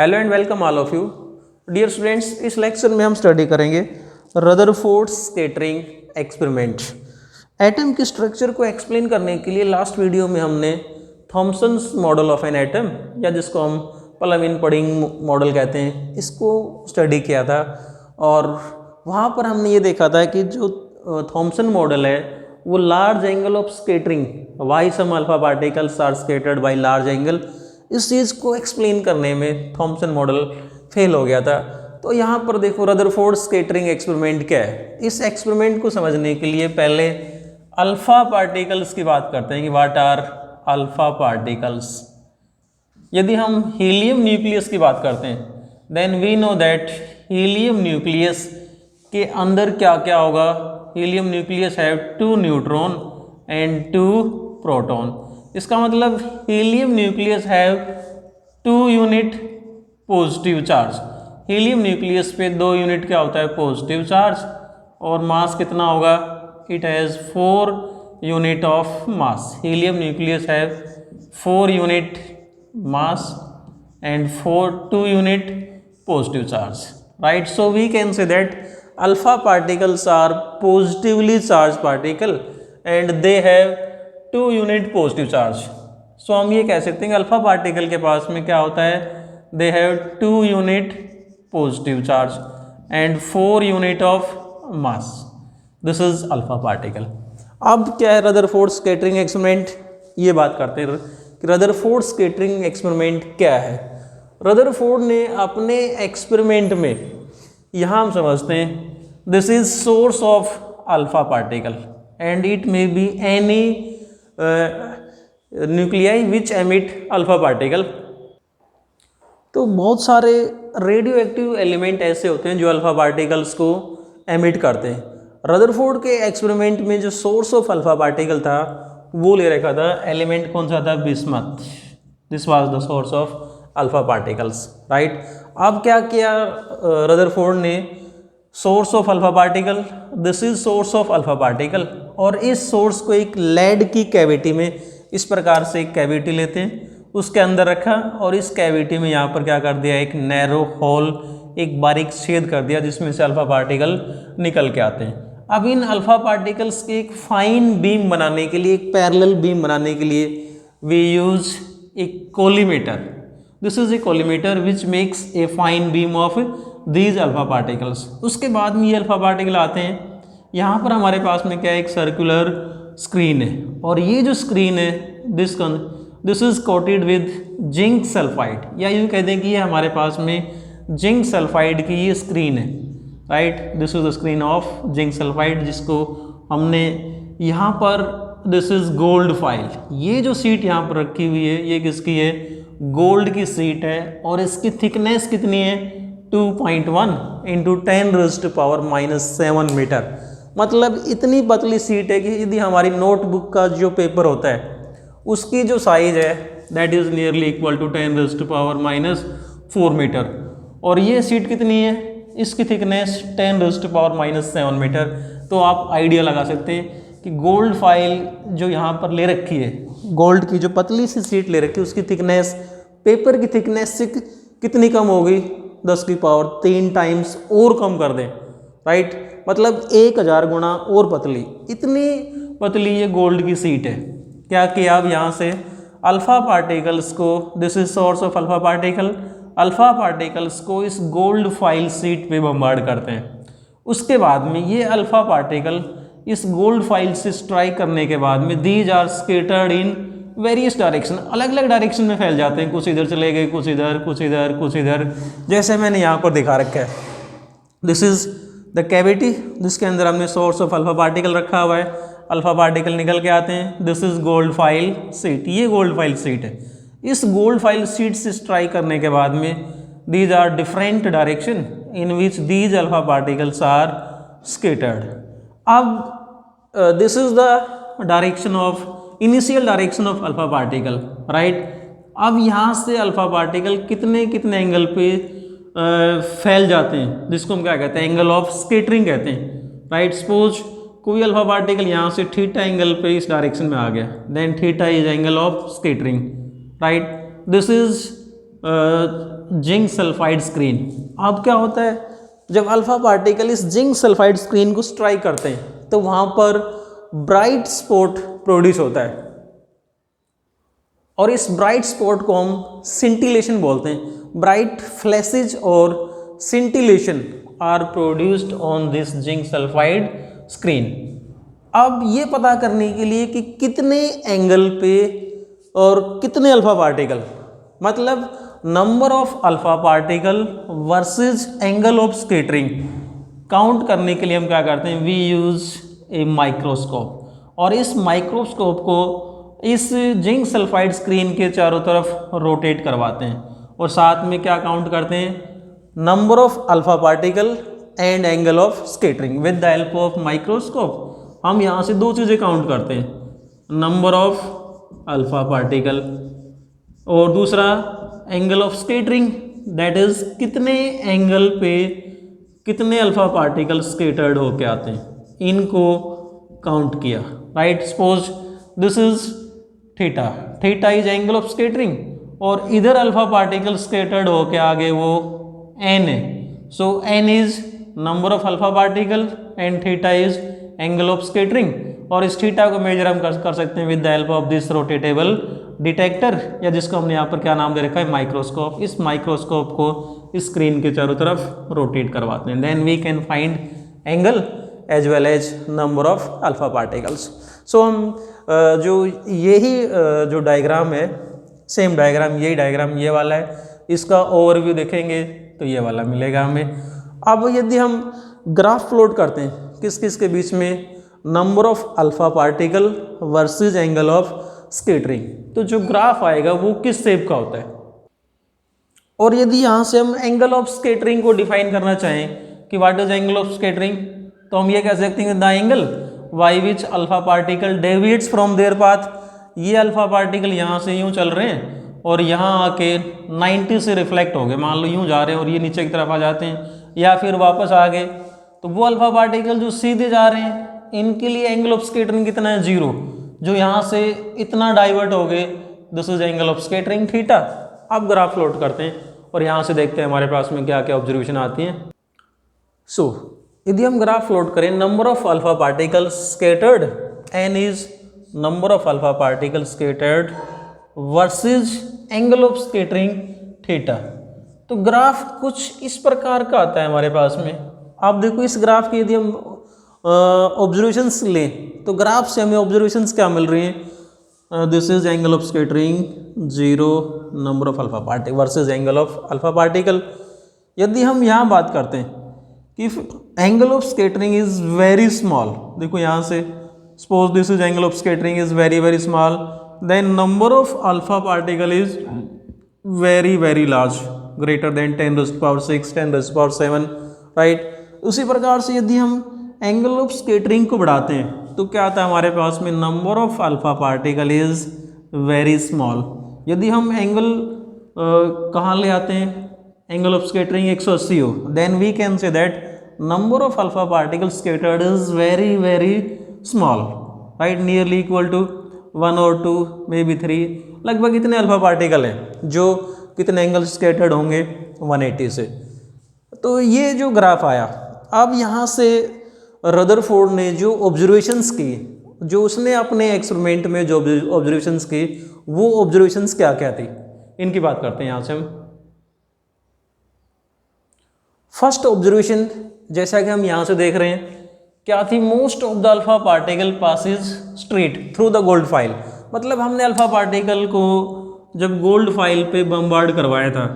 Hello and welcome all of you dear students. इस lecture में हम स्टडी करेंगे रदरफोर्ड स्कैटरिंग एक्सपेरिमेंट। एटम के स्ट्रक्चर को एक्सप्लेन करने के लिए लास्ट वीडियो में हमने Thomson's model of an atom या जिसको हम पलाविन पडिंग मॉडल कहते हैं इसको स्टडी किया था। और वहाँ पर हमने ये देखा था कि जो थॉमसन मॉडल है वो large angle of scattering why some alpha particles are scattered by large angle, इस चीज़ को एक्सप्लेन करने में थॉमसन मॉडल फेल हो गया था। तो यहाँ पर देखो रदरफोर्ड स्कैटरिंग एक्सपेरिमेंट क्या है। इस एक्सपेरिमेंट को समझने के लिए पहले अल्फा पार्टिकल्स की बात करते हैं कि व्हाट आर अल्फा पार्टिकल्स। यदि हम हीलियम न्यूक्लियस की बात करते हैं then we know that helium nucleus के अंदर क्या क्या होगा। Helium nucleus have 2 neutron and 2 proton. इसका मतलब helium nucleus have 2 unit positive charge. Helium nucleus पे 2 यूनिट क्या होता है पॉजिटिव चार्ज, और मास कितना होगा, it has 4 unit of mass. Helium nucleus have 4 unit mass and 2 unit positive charge, right? So we can say that alpha particles are positively charged particle and they have 2 unit positive charge. So हम ये कह सकते हैं कि alpha particle के पास में क्या होता है, they have 2 unit positive charge and 4 unit of mass. This is alpha particle. अब क्या है रदरफोर्ड स्कैटरिंग एक्सपेरिमेंट, ये बात करते हैं कि रदरफोर्ड स्कैटरिंग एक्सपेरिमेंट क्या है। रदरफोर्ड ने अपने एक्सपेरिमेंट में, यहाँ हम समझते हैं this is source of alpha particle and it may be any nuclei which emit alpha particle. तो बहुत सारे रेडियो एक्टिव एलिमेंट ऐसे होते हैं जो अल्फा पार्टिकल्स को एमिट करते हैं। रदरफोर्ड के एक्सपेरिमेंट में जो सोर्स ऑफ अल्फा पार्टिकल था वो ले रखा था एलिमेंट कौन सा था, bismuth. This was the source of alpha particles, right. अब क्या किया रदरफोर्ड ने, source of alpha particle, this is source of alpha particle, और इस सोर्स को एक लेड की कैविटी में इस प्रकार से एक कैविटी लेते हैं, उसके अंदर रखा और इस कैविटी में यहाँ पर क्या कर दिया, एक नैरो होल, एक बारीक छेद कर दिया जिसमें से अल्फा पार्टिकल निकल के आते हैं। अब इन अल्फा पार्टिकल्स के एक फाइन बीम बनाने के लिए, एक पैरेलल बीम बनाने के लिए we use a collimator. This is a collimator which makes a fine beam of these alpha particles. उसके बाद में ये अल्फा पार्टिकल आते हैं, यहाँ पर हमारे पास में क्या है, एक सर्कुलर स्क्रीन है, और ये जो स्क्रीन है this is coated with zinc sulphide, या यूँ कह दें कि ये हमारे पास में जिंक सल्फाइड की ये स्क्रीन है, right. This is the screen of zinc sulphide, जिसको हमने यहाँ पर, दिस इज गोल्ड फाइल। ये जो सीट यहाँ पर रखी हुई है ये किसकी है, गोल्ड की सीट है, और इसकी थिकनेस कितनी है, 2.1 इंटू 10⁻⁻7 मीटर। मतलब इतनी पतली सीट है कि यदि हमारी नोटबुक का जो पेपर होता है उसकी जो साइज है that is nearly equal to 10⁻⁴ metre, और ये सीट कितनी है, इसकी थिकनेस 10⁻⁻7 मीटर। तो आप आइडिया लगा सकते हैं कि गोल्ड फाइल जो यहाँ पर ले रखी है, गोल्ड की जो पतली सी सीट ले रखी है उसकी थिकनेस पेपर की थिकनेस से कितनी कम होगी, 10⁻³ टाइम्स और कम कर दें, राइट। मतलब 1000 गुना और पतली, इतनी पतली ये गोल्ड की सीट है। क्या किया, अब यहाँ से अल्फा पार्टिकल्स को, this is source of alpha particle, alpha particles को इस गोल्ड फाइल सीट पे बम्बार्ड करते हैं। उसके बाद में ये अल्फा पार्टिकल इस गोल्ड फाइल से स्ट्राइक करने के बाद में these are scattered in various direction, अलग अलग डायरेक्शन में फैल जाते हैं, कुछ इधर चले गए, कुछ इधर, कुछ इधर, कुछ इधर, जैसे मैंने यहाँ पर दिखा रखा है। दिस इज द कैविटी, जिसके अंदर हमने सोर्स ऑफ अल्फा पार्टिकल रखा हुआ है, अल्फा पार्टिकल निकल के आते हैं। This is gold foil sheet, ये गोल्ड फाइल सीट है। इस गोल्ड फाइल सीट से स्ट्राइक करने के बाद में these are different direction in which these alpha particles are scattered. अब this is the direction of, initial direction of alpha particle, right. अब यहाँ से अल्फा पार्टिकल कितने कितने एंगल पे फैल जाते हैं, जिसको हम क्या कहते हैं, एंगल ऑफ स्केटरिंग कहते हैं, राइट। सपोज कोई अल्फा पार्टिकल यहाँ से थीटा एंगल पे इस डायरेक्शन में आ गया, then theta is angle of scattering, right. This is zinc sulphide screen. अब क्या होता है, जब अल्फा पार्टिकल इस जिंक सल्फाइड स्क्रीन को स्ट्राइक करते हैं तो वहाँ पर ब्राइट स्पॉट प्रोड्यूस होता है, और इस ब्राइट स्पॉट को हम सिंटिलेशन बोलते हैं। ब्राइट फ्लैशेज और scintillation are produced on this zinc sulphide screen. अब ये पता करने के लिए कि कितने एंगल पे और कितने अल्फा पार्टिकल, मतलब number of alpha particle versus angle of scattering, count करने के लिए हम क्या करते हैं, वी यूज ए माइक्रोस्कोप। और इस माइक्रोस्कोप को इस जिंक सल्फाइड स्क्रीन के चारों तरफ रोटेट करवाते हैं, और साथ में क्या काउंट करते हैं, number of alpha particle and angle of scattering. With the help of microscope हम यहाँ से दो चीज़ें काउंट करते हैं, नंबर ऑफ अल्फा पार्टिकल और दूसरा angle of scattering, that is कितने एंगल पे कितने अल्फा पार्टिकल स्कैटर्ड होके आते हैं, इनको काउंट किया। Right, suppose this is theta, theta is angle of scattering, और इधर अल्फा पार्टिकल स्कैटर्ड होके आगे वो एन है, so N is number of alpha particle and theta is angle of scattering. और इस थीटा को मेजर हम कर सकते हैं with the help of this rotatable detector, या जिसको हमने यहाँ पर क्या नाम दे रखा है, माइक्रोस्कोप। इस माइक्रोस्कोप को इस स्क्रीन के चारों तरफ रोटेट करवाते हैं, then we can find angle as well as number of alpha particles. So हम जो यही जो डायग्राम है, सेम डायग्राम, यही डायग्राम ये वाला है, इसका ओवरव्यू देखेंगे तो ये वाला मिलेगा हमें। अब यदि हम ग्राफ प्लॉट करते हैं किस किस के बीच में, number of alpha particle versus angle of scattering, तो जो ग्राफ आएगा वो किस शेप का होता है। और यदि यहाँ से हम एंगल ऑफ स्कैटरिंग को डिफाइन करना चाहें कि what is angle of scattering, तो हम ये कह सकते हैं the angle by which alpha particle deviates from their path. ये अल्फा पार्टिकल यहाँ से यूँ चल रहे हैं और यहाँ आके 90 से रिफ्लेक्ट हो गए, मान लो यूँ जा रहे हैं और ये नीचे की तरफ आ जाते हैं, या फिर वापस आ गए, तो वो अल्फा पार्टिकल जो सीधे जा रहे हैं इनके लिए एंगल ऑफ स्कैटरिंग कितना है, 0। जो यहाँ से इतना डाइवर्ट हो गए, this is angle of scattering theta. अब ग्राफ प्लॉट करते हैं और यहाँ से देखते हैं हमारे पास में क्या क्या ऑब्जर्वेशन आती हैं। सो यदि हम ग्राफ प्लॉट करें, number of alpha particle scattered, N is number of alpha particle scattered versus angle of scattering theta, तो ग्राफ कुछ इस प्रकार का आता है हमारे पास में। आप देखो इस ग्राफ की यदि हम ऑब्जर्वेशंस लें तो ग्राफ से हमें ऑब्जर्वेशंस क्या मिल रही हैं, this is angle of scattering 0, number of alpha particle versus angle of alpha particle. यदि हम यहाँ बात करते हैं कि angle of scattering is very small, देखो यहाँ से suppose this is angle of scattering is very very small, then number of alpha particle is very very large, greater than 10⁶, 10⁷, right. उसी प्रकार से यदि हम एंगल ऑफ स्कैटरिंग को बढ़ाते हैं तो क्या आता है हमारे पास में, number of alpha particle is very small. यदि हम एंगल कहाँ ले आते हैं, एंगल ऑफ स्कैटरिंग 180 हो, then we can say that number of alpha particle scattered is very very small, right, nearly equal to 1 और 2 मे बी 3, लगभग इतने अल्फा पार्टिकल हैं जो कितने एंगल स्कैटर्ड होंगे 180 से। तो ये जो ग्राफ आया, अब यहाँ से रदरफोर्ड ने जो ऑब्जर्वेशंस की, जो उसने अपने एक्सपेरिमेंट में जो ऑब्जर्वेशंस की, वो ऑब्जर्वेशंस क्या क्या थी, इनकी बात करते हैं यहाँ से हम। फर्स्ट ऑब्जर्वेशन जैसा कि हम यहाँ से देख रहे हैं क्या थी, most of the alpha particle passes straight through the gold file. मतलब हमने अल्फा पार्टिकल को जब गोल्ड फाइल पे बम्बार्ड करवाया था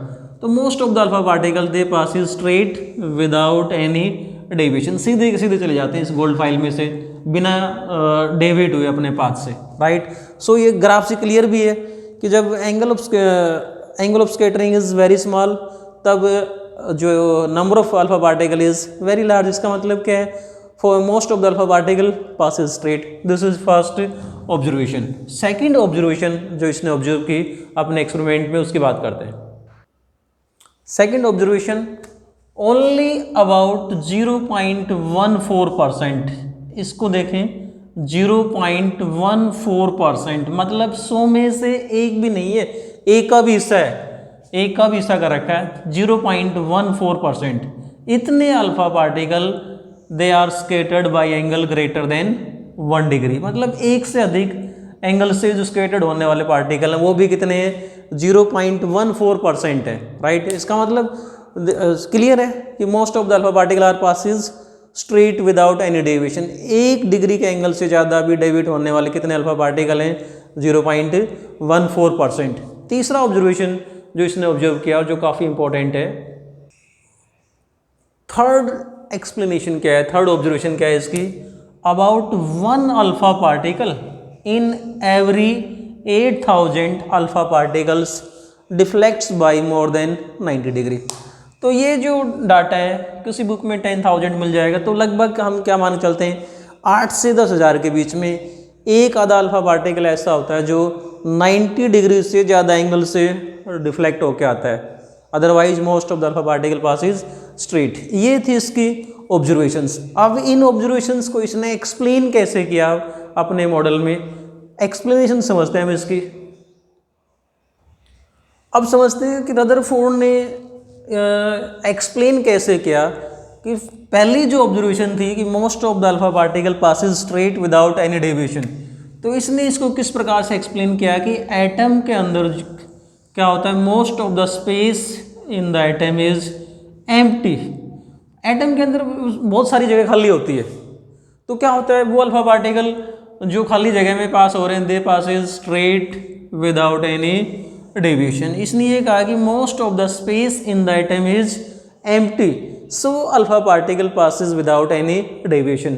तो most of the alpha particle they passes straight without any deviation, सीधे सीधे चले जाते हैं इस गोल्ड फाइल में से बिना डेविएट हुए अपने पाथ से, राइट। सो ये ग्राफ से क्लियर भी है कि जब angle of scattering is very small तब जो number of alpha particle is very large. इसका मतलब क्या है, for most of the alpha particle passes straight. This is first observation. Second observation जो इसने ऑब्जर्व की अपने एक्सपेरिमेंट में, उसकी बात करते हैं। सेकेंड ऑब्जर्वेशन, ओनली अबाउट 0.14%, इसको देखें 0.14%, मतलब 100 में से एक भी नहीं है, एक का भी हिस्सा है। एक का भी हिस्सा कर रखा है 0.14%। इतने alpha particle they are scattered by angle greater than 1 degree, मतलब एक से अधिक एंगल से जो स्केटर्ड होने वाले पार्टिकल हैं वो भी कितने हैं 0.14% है, राइट। इसका मतलब क्लियर है कि most of the alpha particle are passes straight without any deviation. 1 degree के एंगल से ज़्यादा भी डेविएट होने वाले कितने अल्फा पार्टिकल हैं 0.14%। तीसरा ऑब्जर्वेशन जो इसने ऑब्जर्व किया और जो काफ़ी इंपॉर्टेंट है, थर्ड एक्सप्लेनेशन क्या है, थर्ड ऑब्जर्वेशन क्या है इसकी, about 1 alpha particle in every 8000 alpha particles deflects by more than 90 degree. तो ये जो डाटा है किसी बुक में 10,000 मिल जाएगा, तो लगभग हम क्या मान के चलते हैं 8 से 10,000 के बीच में एक आधा अल्फा पार्टिकल ऐसा होता है जो 90 डिग्री से ज़्यादा एंगल से डिफ्लेक्ट होकर आता है, otherwise most of the alpha particle passes straight. ये थी इसकी ऑब्जर्वेशंस। अब इन ऑब्जर्वेशंस को इसने एक्सप्लेन कैसे किया अपने मॉडल में, एक्सप्लेनेशन समझते हैं हम इसकी। अब समझते हैं कि रदरफोर्ड ने एक्सप्लेन कैसे किया कि पहली जो ऑब्जर्वेशन थी कि most of the alpha particle passes straight without any deviation, तो इसने इसको किस प्रकार से एक्सप्लेन किया कि एटम के अंदर क्या होता है, most of the space in the atom is empty. Atom के अंदर बहुत सारी जगह खाली होती है, तो क्या होता है वो अल्फा पार्टिकल जो खाली जगह में पास हो रहे हैं they passes straight without any deviation. इसने ये कहा कि most of the space in the atom is empty, so alpha particle passes without any deviation.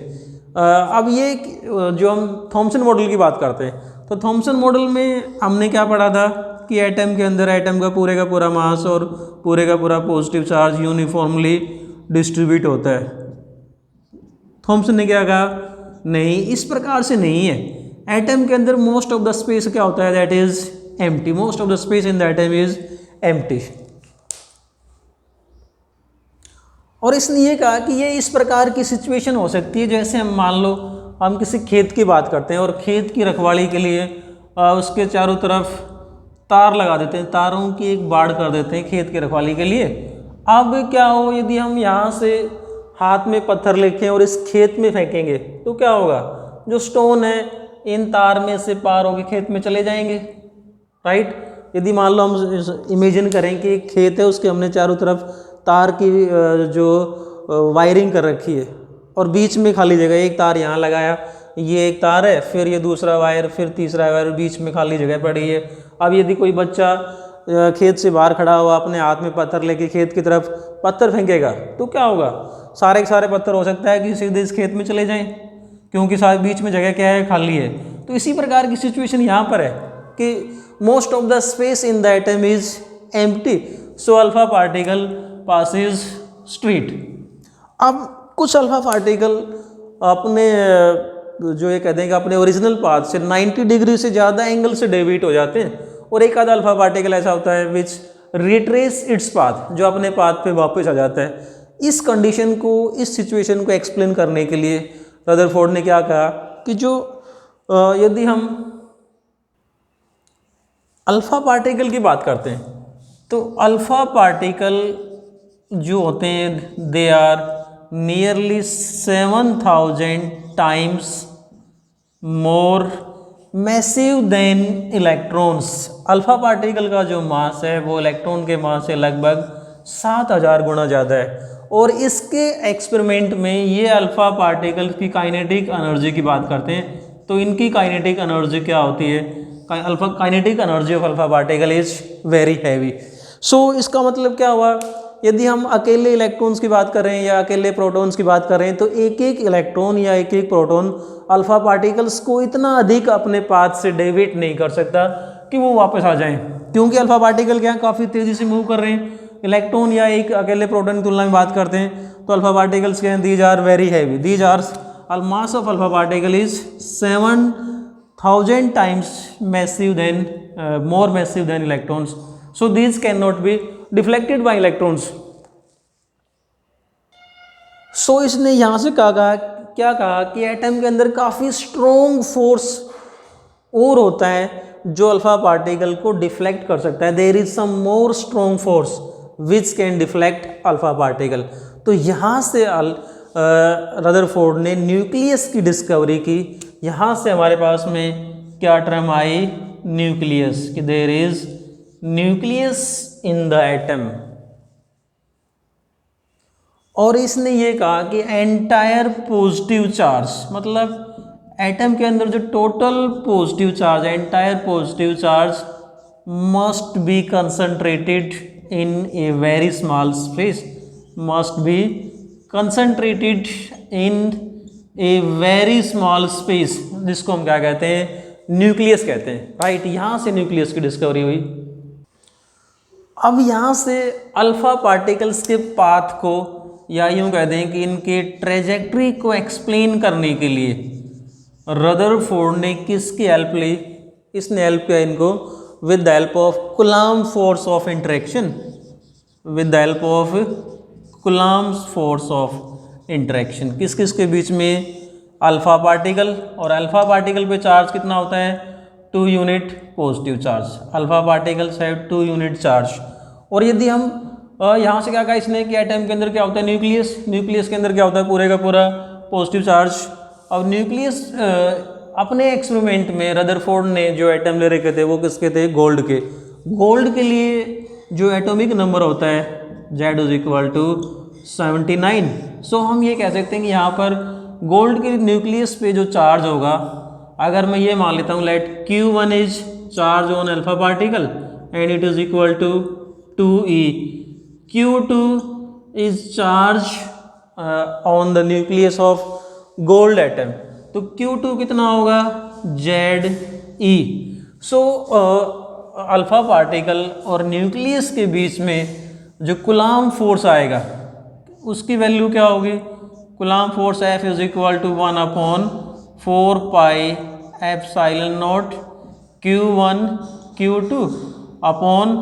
अब ये जो हम थॉमसन मॉडल की बात करते हैं, तो थॉमसन मॉडल में हमने क्या पढ़ा था कि एटम के अंदर एटम का पूरा मास और पूरे का पूरा पॉजिटिव चार्ज यूनिफॉर्मली डिस्ट्रीब्यूट होता है। थॉमसन ने क्या कहा, नहीं इस प्रकार से नहीं है, एटम के अंदर मोस्ट ऑफ द स्पेस क्या होता है that is empty, most of the space in the atom is empty. और इसने ये कहा कि ये इस प्रकार की सिचुएशन हो सकती है जैसे हम मान लो हम किसी खेत की बात करते हैं और खेत की रखवाली के लिए उसके चारों तरफ तार लगा देते हैं, तारों की एक बाड़ कर देते हैं खेत की रखवाली के लिए। अब क्या हो यदि हम यहाँ से हाथ में पत्थर लेके और इस खेत में फेंकेंगे तो क्या होगा, जो स्टोन है इन तार में से पार होकर खेत में चले जाएंगे, राइट। यदि मान लो हम इमेजिन करें कि एक खेत है उसके हमने चारों तरफ तार की जो वायरिंग कर रखी है और बीच में खाली जगह, एक तार यहाँ लगाया, ये एक तार है, फिर ये दूसरा वायर, फिर तीसरा वायर, बीच में खाली जगह पड़ी है। अब यदि कोई बच्चा खेत से बाहर खड़ा हुआ अपने हाथ में पत्थर लेके खेत की तरफ पत्थर फेंकेगा तो क्या होगा, सारे के सारे पत्थर हो सकता है कि सीधे इस खेत में चले जाएं, क्योंकि सारे बीच में जगह क्या है, खाली है। तो इसी प्रकार की सिचुएशन यहाँ पर है कि most of the space in the atom is empty, so alpha particle passes straight. अब कुछ अल्फा पार्टिकल अपने जो ये कहते हैं कि अपने ओरिजिनल पाथ से 90 डिग्री से ज़्यादा एंगल से डेविएट हो जाते हैं, और एक आधा अल्फा पार्टिकल ऐसा होता है विच रिट्रेस इट्स पाथ, जो अपने पाथ पे वापस आ जाता है। इस कंडीशन को, इस सिचुएशन को एक्सप्लेन करने के लिए रदरफोर्ड ने क्या कहा कि जो यदि हम अल्फा पार्टिकल की बात करते हैं तो अल्फा पार्टिकल जो होते हैं they are nearly 7000 times more massive than electrons. Alpha particle का जो मास है वो इलेक्ट्रॉन के मास से लगभग 7000 गुना ज़्यादा है। और इसके एक्सपेरिमेंट में ये अल्फा पार्टिकल की काइनेटिक एनर्जी की बात करते हैं, तो इनकी काइनेटिक एनर्जी क्या होती है, kinetic energy of alpha particle is very heavy. So इसका मतलब क्या हुआ, यदि हम अकेले इलेक्ट्रॉन्स की बात कर रहे हैं या अकेले प्रोटॉन्स की बात कर रहे हैं तो एक एक इलेक्ट्रॉन या एक एक प्रोटॉन अल्फा पार्टिकल्स को इतना अधिक अपने पाथ से डेविएट नहीं कर सकता कि वो वापस आ जाएं, क्योंकि अल्फा पार्टिकल क्या काफ़ी तेज़ी से मूव कर रहे हैं। इलेक्ट्रॉन या एक अकेले प्रोटॉन की तुलना में बात करते हैं तो अल्फा पार्टिकल्स के these are very heavy, these are mass of alpha particle is 7000 times massive than more massive than electrons, so these can not be deflected by electrons. So इसने यहाँ से क्या कहा कि एटम के अंदर काफ़ी स्ट्रॉन्ग फोर्स और होता है जो अल्फा पार्टिकल को डिफ्लेक्ट कर सकता है। There is some more strong force which can deflect alpha particle. तो यहाँ से रदरफोर्ड ने न्यूक्लियस की डिस्कवरी की। यहाँ से हमारे पास में क्या टर्म आई, न्यूक्लियस, कि there is nucleus in the atom. और इसने ये कहा कि एंटायर पॉजिटिव चार्ज, मतलब एटम के अंदर जो टोटल पॉजिटिव चार्ज है, entire positive charge must be concentrated in a very small space, must be concentrated in a very small space, जिसको हम क्या कहते हैं, न्यूक्लियस कहते हैं, राइट। यहाँ से न्यूक्लियस की डिस्कवरी हुई। अब यहाँ से अल्फा पार्टिकल्स के पाथ को, या यूँ कह दें कि इनके ट्रेजेक्ट्री को एक्सप्लेन करने के लिए रदरफोर्ड ने किसकी हेल्प ली, इसने हेल्प किया इनको with the help of coulomb force of interaction, with the help of coulomb force of interaction. किस किस के बीच में, अल्फा पार्टिकल, और अल्फा पार्टिकल पे चार्ज कितना होता है, 2 unit positive charge. Alpha particles have 2 unit charge. और यदि हम यहाँ से क्या कहा इसने कि एटम के अंदर क्या होता है, न्यूक्लियस, न्यूक्लियस के अंदर क्या होता है, पूरे का पूरा पॉजिटिव चार्ज। अब न्यूक्लियस अपने एक्सपेरिमेंट में रदरफोर्ड ने जो एटम ले रखे थे वो किसके थे, गोल्ड के। गोल्ड के लिए जो एटॉमिक नंबर होता है Z = 79। सो हम ये कह सकते हैं कि यहाँ पर गोल्ड के न्यूक्लियस पे जो चार्ज होगा, अगर मैं ये मान लेता हूँ let Q1 is charge on alpha particle and it is equal to 2e, Q2 is charge on the nucleus of gold atom, तो Q2 कितना होगा, Ze। सो अल्फा पार्टिकल और न्यूक्लियस के बीच में जो कूलम्ब फोर्स आएगा उसकी वैल्यू क्या होगी, Coulomb force F is equal to 1/4 pi epsilon naught Q1 Q2 upon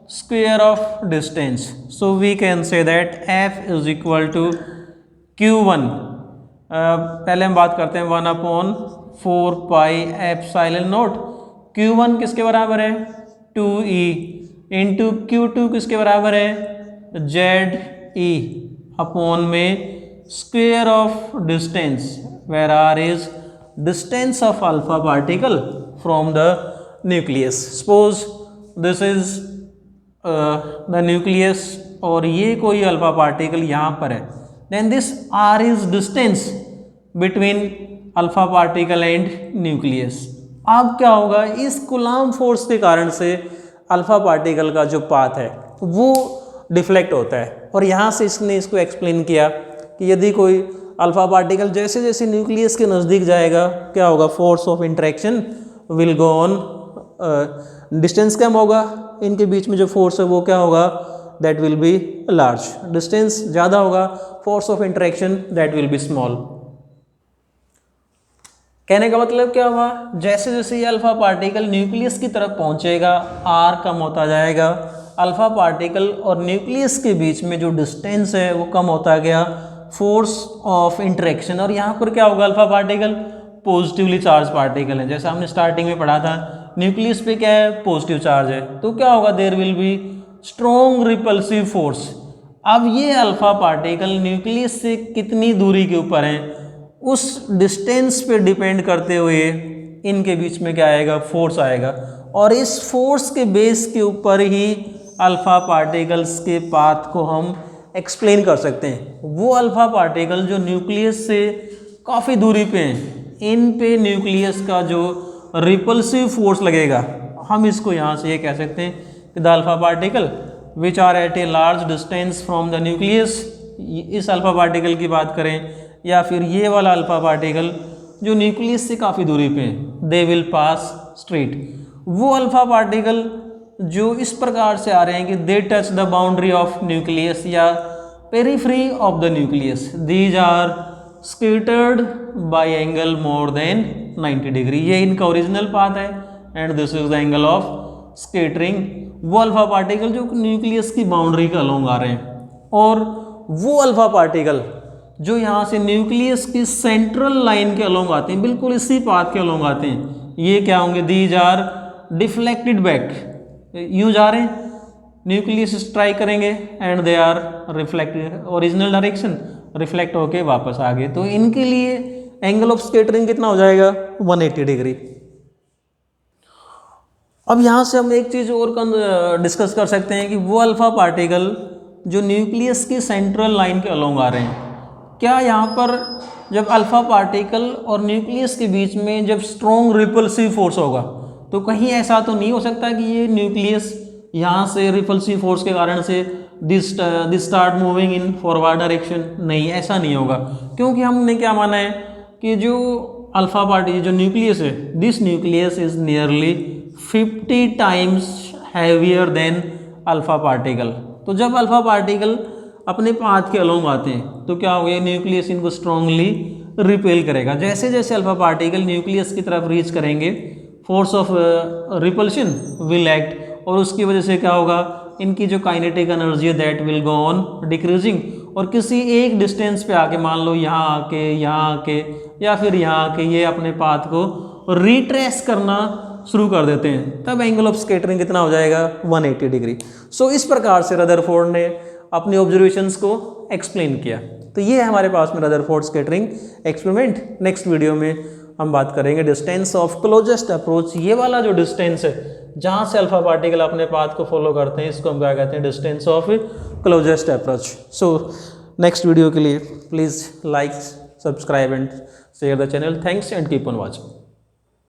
square of distance. So we can say that F is equal to Q1, पहले हम बात करते हैं 1/4 पाई एप्सिलॉन नॉट, Q1 किसके बराबर है, 2e, इंटू Q2 किसके बराबर है, Ze अपॉन में square of distance, where r is distance of alpha particle from the nucleus. Suppose this is the nucleus और ये कोई अल्फा पार्टिकल यहाँ पर है, then this r is distance between alpha particle and nucleus. अब क्या होगा, इस कूलम्ब फोर्स के कारण से अल्फा पार्टिकल का जो पाथ है वो डिफ्लेक्ट होता है। और यहाँ से इसने इसको एक्सप्लेन किया कि यदि कोई अल्फा पार्टिकल जैसे जैसे न्यूक्लियस के नज़दीक जाएगा क्या होगा, force of interaction will go on, distance कम होगा, इनके बीच में जो फोर्स है वो क्या होगा, that will be large, distance ज़्यादा होगा, force of interaction that will be small. कहने का मतलब क्या हुआ, जैसे जैसे ये अल्फा पार्टिकल न्यूक्लियस की तरफ पहुंचेगा r कम होता जाएगा, अल्फा पार्टिकल और न्यूक्लियस के बीच में जो डिस्टेंस है वो कम होता गया, फोर्स ऑफ इंटरेक्शन। और यहाँ पर क्या होगा, alpha particle positively charge particle है, जैसा हमने स्टार्टिंग में पढ़ा था, न्यूक्लियस पे क्या है, पॉजिटिव चार्ज है, तो क्या होगा, there will be strong repulsive force. अब ये अल्फा पार्टिकल न्यूक्लियस से कितनी दूरी के ऊपर है, उस डिस्टेंस पे डिपेंड करते हुए इनके बीच में क्या आएगा, फोर्स आएगा, और इस फोर्स के बेस के ऊपर ही अल्फा पार्टिकल्स के पाथ को हम एक्सप्लेन कर सकते हैं। वो अल्फा पार्टिकल जो न्यूक्लियस से काफ़ी दूरी पे हैं, इन पे न्यूक्लियस का जो रिपल्सिव फोर्स लगेगा, हम इसको यहाँ से ये कह सकते हैं कि the alpha particle which are at a large distance from the nucleus, इस अल्फा पार्टिकल की बात करें, या फिर ये वाला अल्फा पार्टिकल जो न्यूक्लियस से काफ़ी दूरी पे हैं, दे विल पास स्ट्रेट। वो अल्फा पार्टिकल जो इस प्रकार से आ रहे हैं कि they touch the boundary of nucleus या periphery of the nucleus, these are scattered by angle more than 90 degree, ये इनका ओरिजिनल पाथ है and this is the angle of scattering. वो अल्फा पार्टिकल जो न्यूक्लियस की बाउंड्री के along आ रहे हैं, और वो अल्फा पार्टिकल जो यहाँ से न्यूक्लियस की सेंट्रल लाइन के अलोंग आते हैं, बिल्कुल इसी पाथ के अलोंग आते हैं, ये क्या होंगे, दीज आर डिफ्लेक्टेड बैक, यूँ जा रहे हैं, न्यूक्लियस स्ट्राइक करेंगे and they are reflected original direction, reflect होके वापस आ गए। तो इनके लिए एंगल ऑफ स्कैटरिंग कितना हो जाएगा 180 डिग्री। अब यहाँ से हम एक चीज़ और डिस्कस कर सकते हैं कि वो अल्फा पार्टिकल जो न्यूक्लियस की सेंट्रल लाइन के अलोंग आ रहे हैं, क्या यहाँ पर जब अल्फा पार्टिकल और न्यूक्लियस के बीच में जब स्ट्रॉन्ग रिपल्सिव फोर्स होगा तो कहीं ऐसा तो नहीं हो सकता कि ये न्यूक्लियस यहाँ से रिपल्सिव फोर्स के कारण से this start moving in forward direction? नहीं, ऐसा नहीं होगा, क्योंकि हमने क्या माना है कि जो अल्फा पार्टिकल जो न्यूक्लियस है, this nucleus is nearly 50 times heavier than alpha particle. तो जब अल्फा पार्टिकल अपने पाथ के अलोंग आते हैं तो क्या होगा, न्यूक्लियस इनको स्ट्रांगली रिपेल करेगा। जैसे जैसे अल्फा पार्टिकल न्यूक्लियस की तरफ रीच करेंगे, force of repulsion will act, और उसकी वजह से क्या होगा, इनकी जो काइनेटिक एनर्जी है that will go on decreasing, और किसी एक डिस्टेंस पे आके, मान लो यहाँ आके, यहाँ आके, या फिर यहाँ आके, ये अपने पाथ को रिट्रेस करना शुरू कर देते हैं। तब एंगल ऑफ स्कैटरिंग कितना हो जाएगा 180 डिग्री। सो इस प्रकार से रदरफोर्ड ने अपने ऑब्जर्वेशंस को एक्सप्लेन किया। तो ये है हमारे पास में Rutherford scattering experiment. Next video में हम बात करेंगे डिस्टेंस ऑफ क्लोजेस्ट अप्रोच। ये वाला जो डिस्टेंस है जहाँ से अल्फा पार्टिकल अपने पाथ को फॉलो करते हैं, इसको हम क्या कहते हैं, distance of closest approach. So next video के लिए please like, subscribe and share the channel. Thanks and keep on watching.